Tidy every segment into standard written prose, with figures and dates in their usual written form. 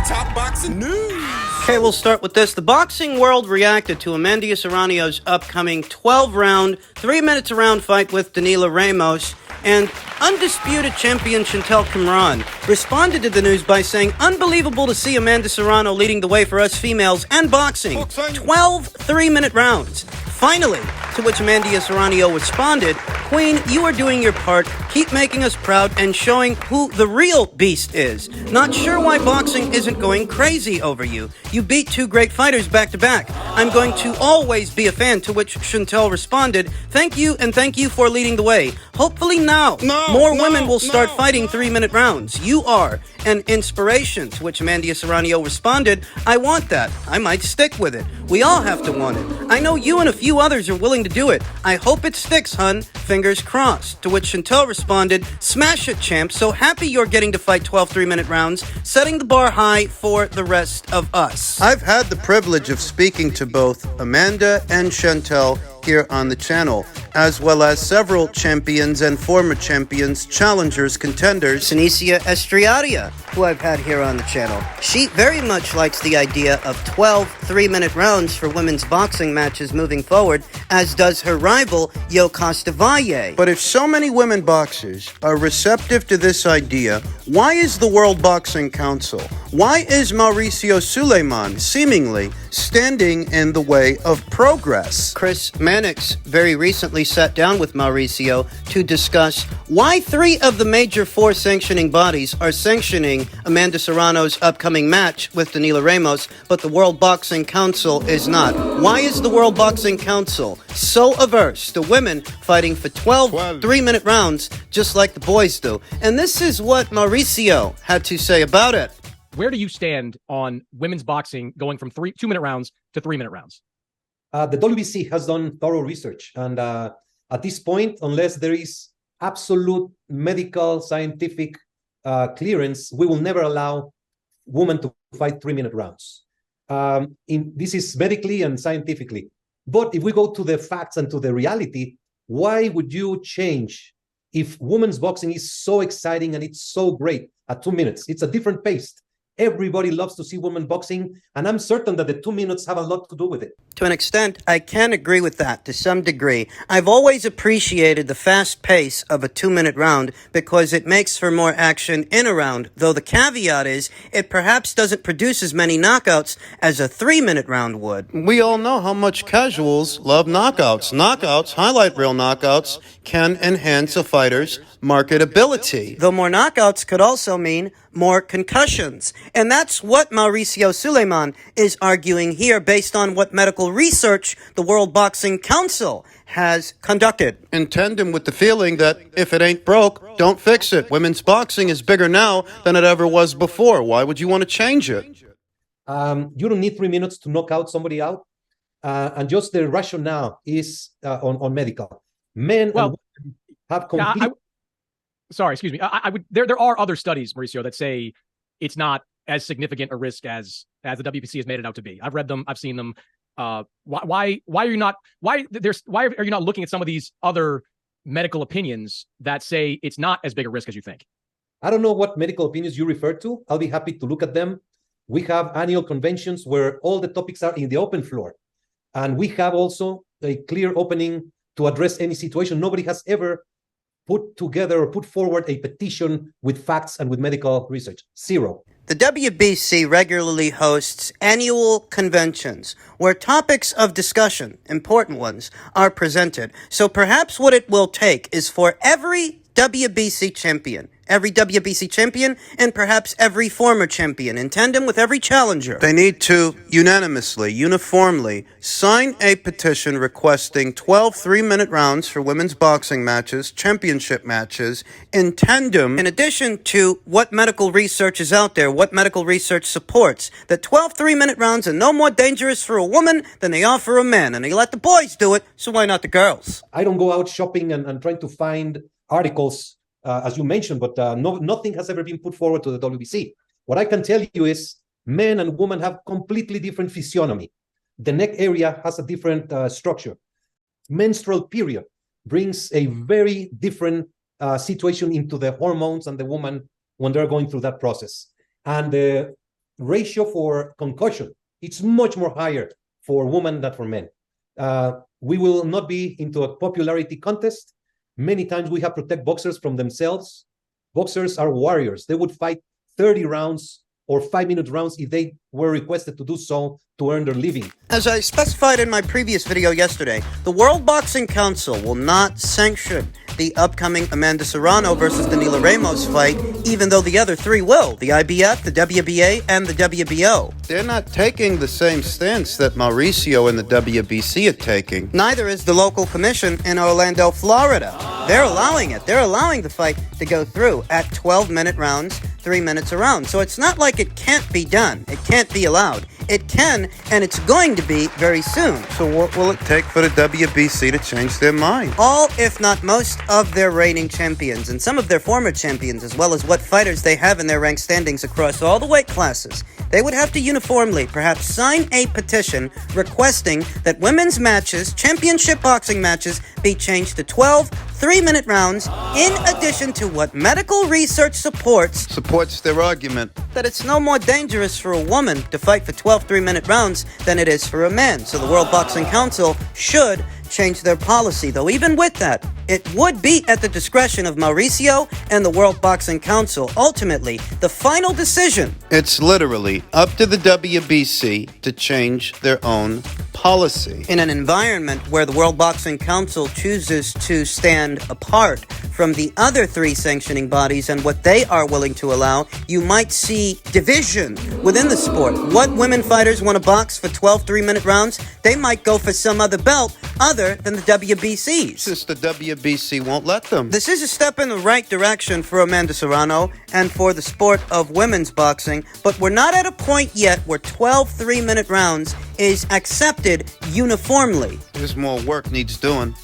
Top boxing news. Okay, we'll start with this. The boxing world reacted to Amanda Serrano's upcoming 12-round, 3 minutes a round fight with Danila Ramos, and undisputed champion Chantel Cameron responded to the news by saying, "Unbelievable to see Amanda Serrano leading the way for us females and boxing. 12 3-minute rounds. Finally," to which Amanda Serrano responded, "Queen, you are doing your part. Keep making us proud and showing who the real beast is. Not sure why boxing isn't going crazy over you. You beat two great fighters back to back. I'm going to always be a fan," to which Chantel responded, "Thank you, and thank you for leading the way. Hopefully now, more women will start fighting 3-minute rounds. You are an inspiration," to which Amanda Serrano responded, "I want that. I might stick with it. We all have to want it. I know you and a few others are willing to do it. I hope it sticks, hun. Fingers crossed." To which Chantel responded, "Smash it, champ. So happy you're getting to fight 12 3-minute rounds, setting the bar high for the rest of us." I've had the privilege of speaking to both Amanda and Chantel here on the channel, as well as several champions and former champions, challengers, contenders. Sinicia Estriadia, who I've had here on the channel. She very much likes the idea of 12 3-minute rounds for women's boxing matches moving forward, as does her rival, Yo Costavalle. But if so many women boxers are receptive to this idea, why is the World Boxing Council, why is Mauricio Suleiman seemingly standing in the way of progress? Chris Mannix very recently sat down with Mauricio to discuss why 3 of the major 4 sanctioning bodies are sanctioning Amanda Serrano's upcoming match with Danila Ramos, but the World Boxing Council is not. Why is the World Boxing Council so averse to women fighting for 12 3-minute rounds just like the boys do? And this is what Mauricio had to say about it. Where do you stand on women's boxing going from 2-minute rounds to 3-minute rounds? The WBC has done thorough research, and at this point, unless there is absolute medical, scientific clearance, we will never allow women to fight 3-minute rounds. This is medically and scientifically. But if we go to the facts and to the reality, why would you change if women's boxing is so exciting and it's so great at 2 minutes? It's a different pace. Everybody loves to see women boxing, and I'm certain that the 2 minutes have a lot to do with it. To an extent, I can agree with that to some degree. I've always appreciated the fast pace of a 2-minute round because it makes for more action in a round, though the caveat is it perhaps doesn't produce as many knockouts as a 3-minute round would. We all know how much casuals love knockouts. Knockouts, highlight reel knockouts, can enhance a fighter's marketability. Though more knockouts could also mean more concussions. And that's what Mauricio Suleiman is arguing here based on what medical research the World Boxing Council has conducted. In tandem with the feeling that if it ain't broke, don't fix it. Women's boxing is bigger now than it ever was before. Why would you want to change it? You don't need 3 minutes to knock out somebody out. And just the rationale is on medical. Men and women have complete... Sorry, excuse me. I would. There are other studies, Mauricio, that say it's not as significant a risk as the WBC has made it out to be. I've read them. I've seen them. Why are you not? Why are you not looking at some of these other medical opinions that say it's not as big a risk as you think? I don't know what medical opinions you refer to. I'll be happy to look at them. We have annual conventions where all the topics are in the open floor, and we have also a clear opening to address any situation. Nobody has ever put together or put forward a petition with facts and with medical research. Zero. The WBC regularly hosts annual conventions where topics of discussion, important ones, are presented. So perhaps what it will take is for every WBC champion, and perhaps every former champion, in tandem with every challenger, they need to unanimously, uniformly, sign a petition requesting 12 3-minute rounds for women's boxing matches, championship matches, in tandem, in addition to what medical research is out there, what medical research supports, that 12 3-minute rounds are no more dangerous for a woman than they are for a man, and they let the boys do it, so why not the girls? I don't go out shopping and trying to find articles, as you mentioned, but nothing has ever been put forward to the WBC. What I can tell you is men and women have completely different physiognomy. The neck area has a different structure. Menstrual period brings a very different situation into the hormones and the woman when they're going through that process. And ratio for concussion, it's much more higher for women than for men. We will not be into a popularity contest. Many times we have protect boxers from themselves. Boxers are warriors. They would fight 30 rounds or 5-minute rounds if they were requested to do so to earn their living. As I specified in my previous video yesterday, the World Boxing Council will not sanction the upcoming Amanda Serrano versus Danila Ramos fight, even though the other three will, the IBF, the WBA, and the WBO. They're not taking the same stance that Mauricio and the WBC are taking. Neither is the local commission in Orlando, Florida. They're allowing it. They're allowing the fight to go through at 12-minute rounds, 3 minutes a round. So it's not like it can't be done. It can't be allowed. It can, and it's going to be very soon. So what will it take for the WBC to change their mind? All, if not most, of their reigning champions, and some of their former champions, as well as what fighters they have in their rank standings across all the weight classes, they would have to uniformly perhaps sign a petition requesting that women's matches, championship boxing matches, be changed to 12 3-minute rounds, in addition to what medical research supports their argument that it's no more dangerous for a woman to fight for 12 3-minute rounds than it is for a man. So the World Boxing Council should change their policy, though even with that, it would be at the discretion of Mauricio and the World Boxing Council. Ultimately, the final decision. It's literally up to the WBC to change their own policy. In an environment where the World Boxing Council chooses to stand apart from the other three sanctioning bodies and what they are willing to allow, you might see division within the sport. What women fighters want to box for 12 3-minute rounds, they might go for some other belt other than the WBC's. Since the WBC won't let them. This is a step in the right direction for Amanda Serrano and for the sport of women's boxing, but we're not at a point yet where 12 3-minute rounds is accepted uniformly. There's more work needs doing.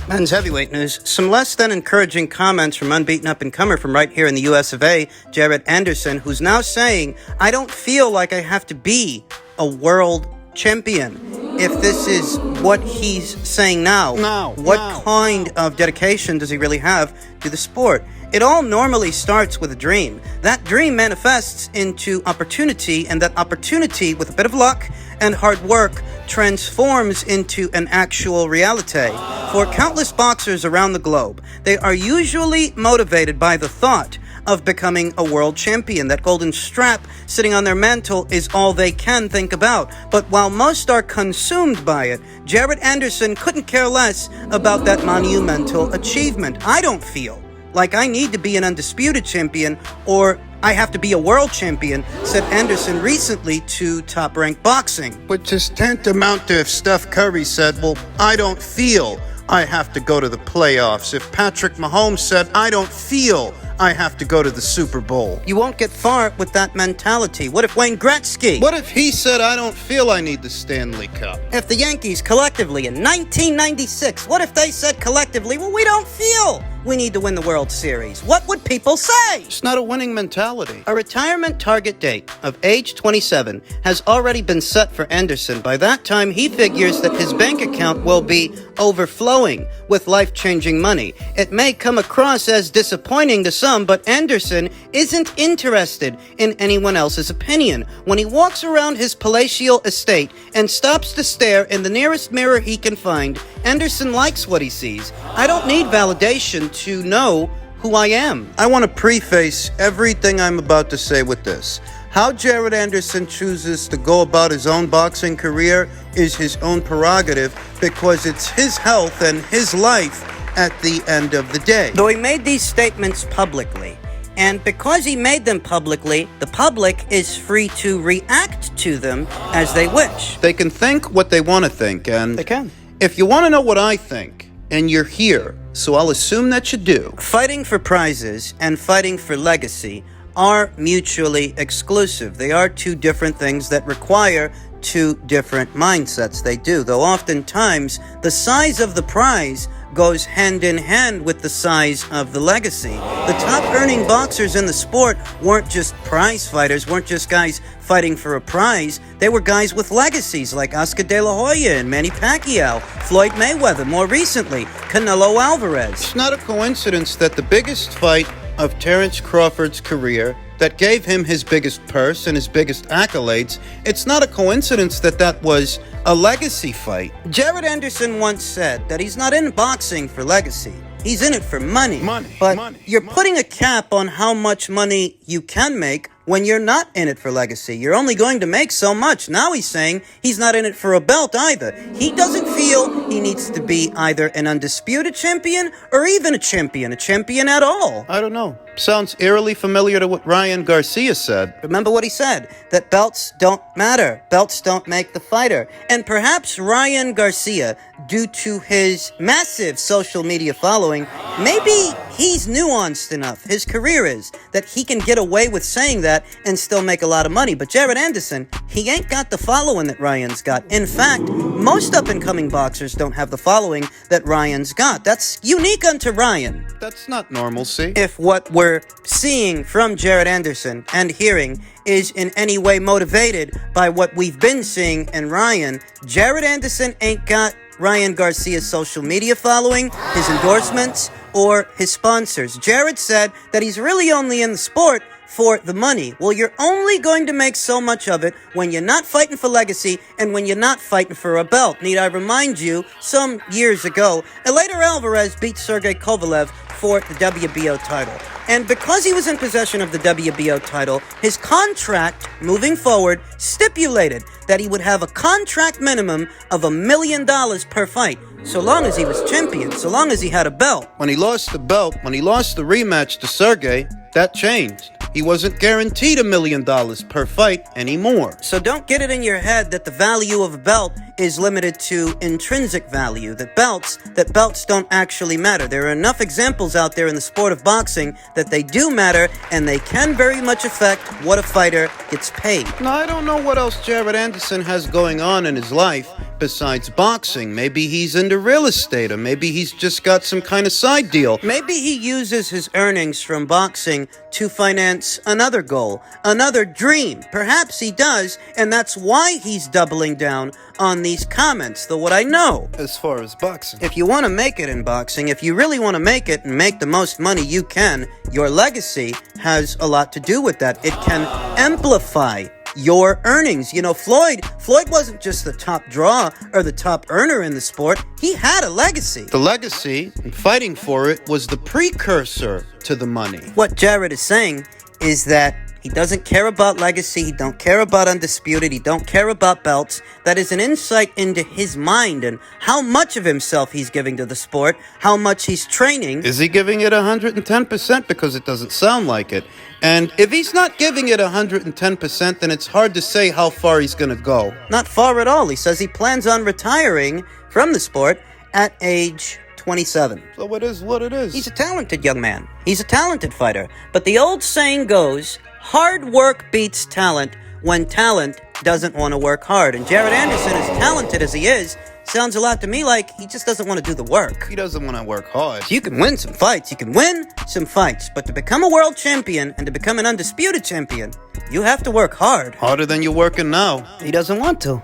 Men's heavyweight news. Some less than encouraging comments from unbeaten up-and-comer from right here in the US of A, Jared Anderson, who's now saying, I don't feel like I have to be a world champion. If this is what he's saying now, what kind of dedication does he really have to the sport? It all normally starts with a dream. That dream manifests into opportunity, and that opportunity, with a bit of luck and hard work, transforms into an actual reality. For countless boxers around the globe, they are usually motivated by the thought of becoming a world champion. That golden strap sitting on their mantle is all they can think about. But while most are consumed by it, Jared Anderson couldn't care less about that monumental achievement. I don't feel like I need to be an undisputed champion or I have to be a world champion, said Anderson recently to Top Rank Boxing. Which is tantamount to if Steph Curry said, well, I don't feel I have to go to the playoffs. If Patrick Mahomes said, I don't feel I have to go to the Super Bowl. You won't get far with that mentality. What if Wayne Gretzky? What if he said, I don't feel I need the Stanley Cup? If the Yankees collectively in 1996, what if they said collectively, well, we don't feel we need to win the World Series? What would people say? It's not a winning mentality. A retirement target date of age 27 has already been set for Anderson. By that time, he figures that his bank account will be overflowing with life-changing money. It may come across as disappointing to some, but Anderson isn't interested in anyone else's opinion. When he walks around his palatial estate and stops to stare in the nearest mirror he can find, Anderson likes what he sees. I don't need validation to know who I am. I want to preface everything I'm about to say with this. How Jared Anderson chooses to go about his own boxing career is his own prerogative because it's his health and his life at the end of the day. Though he made these statements publicly, and because he made them publicly, the public is free to react to them as they wish. They can think what they want to think, and they can. If you want to know what I think, and you're here, so I'll assume that you do. Fighting for prizes and fighting for legacy are mutually exclusive. They are two different things that require two different mindsets. They do, though oftentimes the size of the prize goes hand in hand with the size of the legacy. The top earning boxers in the sport weren't just prize fighters, weren't just guys fighting for a prize. They were guys with legacies like Oscar De La Hoya and Manny Pacquiao, Floyd Mayweather, more recently, Canelo Alvarez. It's not a coincidence that the biggest fight of Terence Crawford's career that gave him his biggest purse and his biggest accolades, it's not a coincidence that that was a legacy fight. Jared Anderson once said that he's not in boxing for legacy. He's in it for money. But you're putting a cap on how much money you can make when you're not in it for legacy. You're only going to make so much. Now he's saying he's not in it for a belt either. He doesn't feel he needs to be either an undisputed champion or even a champion at all. I don't know. Sounds eerily familiar to what Ryan Garcia said. Remember what he said, that belts don't matter. Belts don't make the fighter. And perhaps Ryan Garcia, due to his massive social media following, maybe he's nuanced enough, his career is, that he can get away with saying that and still make a lot of money. But Jared Anderson, he ain't got the following that Ryan's got. In fact, most up-and-coming boxers don't have the following that Ryan's got. That's unique unto Ryan. That's not normalcy. If what we're seeing from Jared Anderson and hearing is in any way motivated by what we've been seeing in Ryan, Jared Anderson ain't got Ryan Garcia's social media following, his endorsements, or his sponsors. Jared said that he's really only in the sport for the money. Well, you're only going to make so much of it when you're not fighting for legacy and when you're not fighting for a belt. Need I remind you, some years ago, Eleider Alvarez beat Sergey Kovalev for the WBO title. And because he was in possession of the WBO title, his contract, moving forward, stipulated that he would have a contract minimum of $1 million per fight, so long as he was champion, so long as he had a belt. When he lost the belt, when he lost the rematch to Sergey, that changed. He wasn't guaranteed $1 million per fight anymore. So don't get it in your head that the value of a belt is limited to intrinsic value, that belts don't actually matter. There are enough examples out there in the sport of boxing that they do matter, and they can very much affect what a fighter gets paid. Now, I don't know what else Jared Anderson has going on in his life besides boxing. Maybe he's into real estate, or maybe he's just got some kind of side deal. Maybe he uses his earnings from boxing to finance another goal, another dream. Perhaps he does, and that's why he's doubling down on these comments, though what I know, as far as boxing, if you want to make it in boxing, if you really want to make it and make the most money you can, your legacy has a lot to do with that. It can amplify your earnings. You know, Floyd wasn't just the top draw or the top earner in the sport. He had a legacy. The legacy, and fighting for it, was the precursor to the money. What Jared is saying is that he doesn't care about legacy, he don't care about undisputed, he don't care about belts. That is an insight into his mind and how much of himself he's giving to the sport, how much he's training. Is he giving it 110%? Because it doesn't sound like it. And if he's not giving it 110%, then it's hard to say how far he's going to go. Not far at all. He says he plans on retiring from the sport at age 27. So it is what it is. He's a talented young man. He's a talented fighter. But the old saying goes, hard work beats talent when talent doesn't want to work hard. And Jared Anderson, as talented as he is, sounds a lot to me like he just doesn't want to do the work. He doesn't want to work hard. You can win some fights. You can win some fights. But to become a world champion and to become an undisputed champion, you have to work hard. Harder than you're working now. He doesn't want to.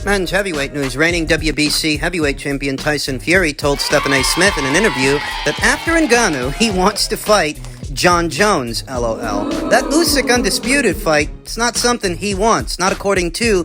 Men's heavyweight news. Reigning WBC heavyweight champion Tyson Fury told Stephen A. Smith in an interview that after Ngannou, he wants to fight John Jones, LOL. That Usyk undisputed fight, it's not something he wants, not according to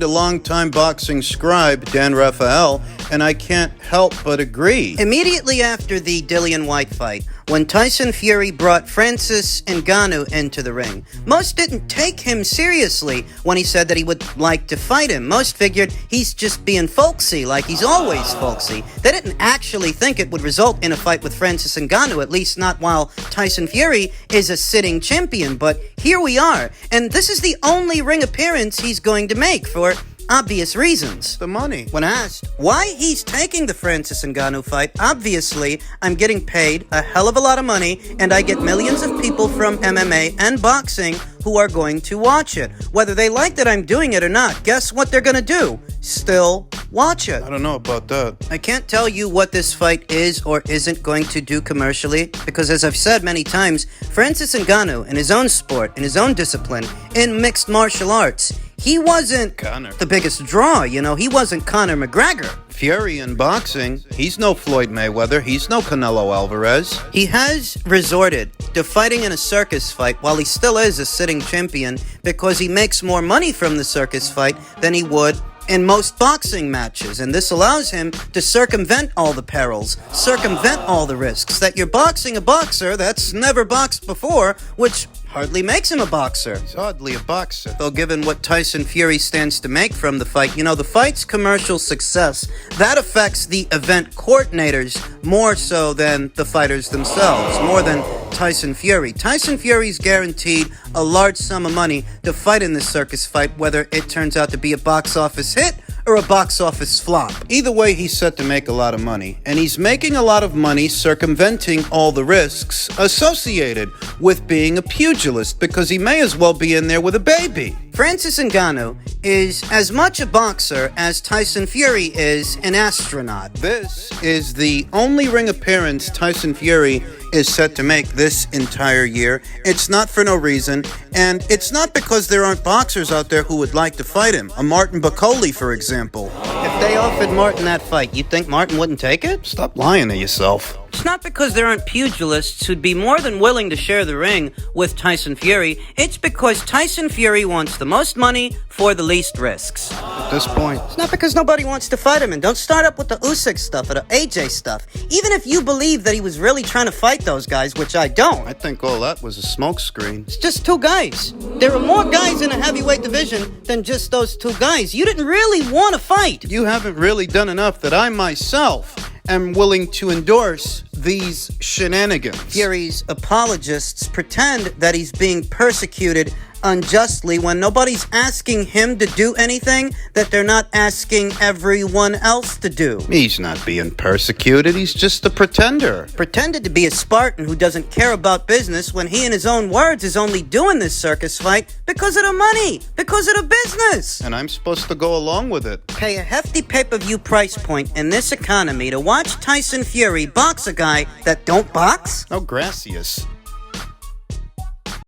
longtime boxing scribe Dan Rafael, and I can't help but agree. Immediately after the Dillian White fight, when Tyson Fury brought Francis Ngannou into the ring, most didn't take him seriously when he said that he would like to fight him. Most figured he's just being folksy, like he's always folksy. They didn't actually think it would result in a fight with Francis Ngannou, at least not while Tyson Fury is a sitting champion. But here we are, and this is the only ring appearance he's going to make for obvious reasons. The money. When asked why he's taking the Francis Ngannou fight, obviously, I'm getting paid a hell of a lot of money, and I get millions of people from MMA and boxing who are going to watch it. Whether they like that I'm doing it or not, guess what they're gonna do? Still watch it. I don't know about that. I can't tell you what this fight is or isn't going to do commercially, because as I've said many times, Francis Ngannou, in his own sport, in his own discipline, in mixed martial arts, he wasn't Conor. the biggest draw, you know. He wasn't Conor McGregor. Fury in boxing, he's no Floyd Mayweather, he's no Canelo Alvarez. He has resorted to fighting in a circus fight while he still is a sitting champion because he makes more money from the circus fight than he would in most boxing matches, and this allows him to circumvent all the perils, circumvent all the risks, that you're boxing a boxer that's never boxed before, which hardly makes him a boxer. He's hardly a boxer. Though given what Tyson Fury stands to make from the fight, you know, the fight's commercial success, that affects the event coordinators more so than the fighters themselves, more than Tyson Fury. Tyson Fury's guaranteed a large sum of money to fight in this circus fight, whether it turns out to be a box office hit or a box office flop. Either way, he's set to make a lot of money, and he's making a lot of money circumventing all the risks associated with being a pugilist, because he may as well be in there with a baby. Francis Ngannou is as much a boxer as Tyson Fury is an astronaut. This is the only ring appearance Tyson Fury is set to make this entire year. It's not for no reason, and it's not because there aren't boxers out there who would like to fight him. A Martin Bacoli, for example. If they offered Martin that fight, you think Martin wouldn't take it? Stop lying to yourself. It's not because there aren't pugilists who'd be more than willing to share the ring with Tyson Fury. It's because Tyson Fury wants the most money for the least risks. At this point, It's not because nobody wants to fight him, and don't start up with the Usyk stuff or the AJ stuff. Even if you believe that he was really trying to fight those guys, which I don't. I think all that was a smokescreen. It's just two guys. There are more guys in a heavyweight division than just those two guys. You didn't really want to fight. You haven't really done enough that I myself am willing to endorse these shenanigans. Fury's apologists pretend that he's being persecuted unjustly when nobody's asking him to do anything that they're not asking everyone else to do. He's not being persecuted, he's just a pretender. Pretended to be a Spartan who doesn't care about business when he, in his own words, is only doing this circus fight because of the money, because of the business. And I'm supposed to go along with it. Pay a hefty pay-per-view price point in this economy to watch Tyson Fury box a guy that don't box? No, gracias.